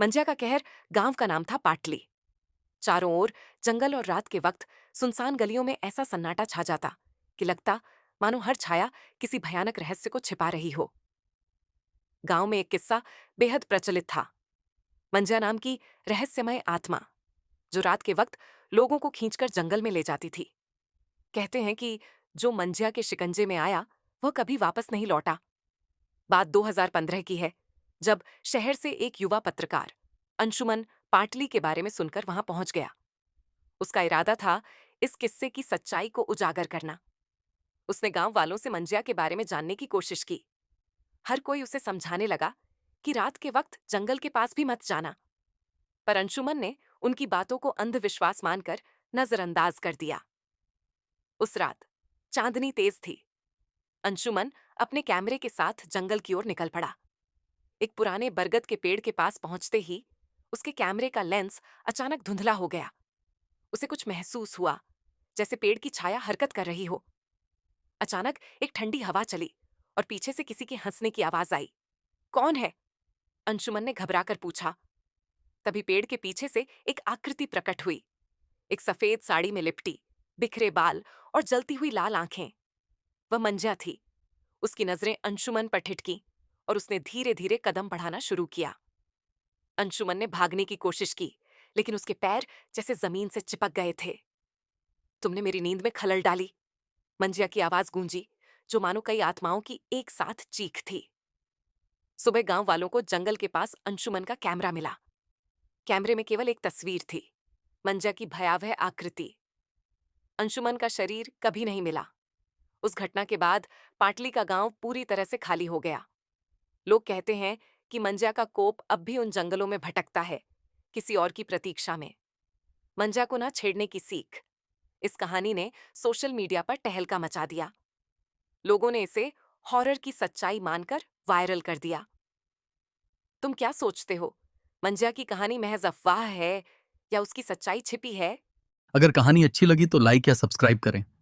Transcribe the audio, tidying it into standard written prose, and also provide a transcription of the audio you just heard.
मंजिया का कहर गांव का नाम था पाटली। चारों ओर जंगल और रात के वक्त सुनसान गलियों में ऐसा सन्नाटा छा जाता कि लगता मानो हर छाया किसी भयानक रहस्य को छिपा रही हो। गांव में एक किस्सा बेहद प्रचलित था। मंजिया नाम की रहस्यमय आत्मा जो रात के वक्त लोगों को खींचकर जंगल में ले जाती थी। कहते हैं कि जो मंजिया के शिकंजे में आया वह कभी वापस नहीं लौटा। बात 2015 की है, जब शहर से एक युवा पत्रकार अंशुमन पाटली के बारे में सुनकर वहां पहुंच गया। उसका इरादा था इस किस्से की सच्चाई को उजागर करना। उसने गांव वालों से मंजिया के बारे में जानने की कोशिश की। हर कोई उसे समझाने लगा कि रात के वक्त जंगल के पास भी मत जाना, पर अंशुमन ने उनकी बातों को अंधविश्वास मानकर नजरअंदाज कर दिया। उस रात चांदनी तेज थी। अंशुमन अपने कैमरे के साथ जंगल की ओर निकल पड़ा। एक पुराने बरगद के पेड़ के पास पहुंचते ही उसके कैमरे का लेंस अचानक धुंधला हो गया। उसे कुछ महसूस हुआ, जैसे पेड़ की छाया हरकत कर रही हो। अचानक एक ठंडी हवा चली और पीछे से किसी के हंसने की आवाज आई। कौन है? अंशुमन ने घबराकर पूछा। तभी पेड़ के पीछे से एक आकृति प्रकट हुई। एक सफेद साड़ी में लिपटी, बिखरे बाल और जलती हुई लाल आंखें। वह मंजिया थी। उसकी नजरें अंशुमन पर ठिठकीं और उसने धीरे धीरे कदम बढ़ाना शुरू किया। अंशुमन ने भागने की कोशिश की, लेकिन उसके पैर जैसे जमीन से चिपक गए थे। तुमने मेरी नींद में खलल डाली, मंजिया की आवाज गूंजी, जो मानो कई आत्माओं की एक साथ चीख थी। सुबह गांव वालों को जंगल के पास अंशुमन का कैमरा मिला। कैमरे में केवल एक तस्वीर थी, मंजिया की भयावह आकृति। अंशुमन का शरीर कभी नहीं मिला। उस घटना के बाद पाटली का गांव पूरी तरह से खाली हो गया। लोग कहते हैं कि मंजिया का कोप अब भी उन जंगलों में भटकता है, किसी और की प्रतीक्षा में। मंजिया को ना छेड़ने की सीख। इस कहानी ने सोशल मीडिया पर टहलका मचा दिया। लोगों ने इसे हॉरर की सच्चाई मानकर वायरल कर दिया। तुम क्या सोचते हो? मंजिया की कहानी महज अफवाह है या उसकी सच्चाई छिपी है? अगर कहानी अच्छी लगी तो लाइक या सब्सक्राइब करें।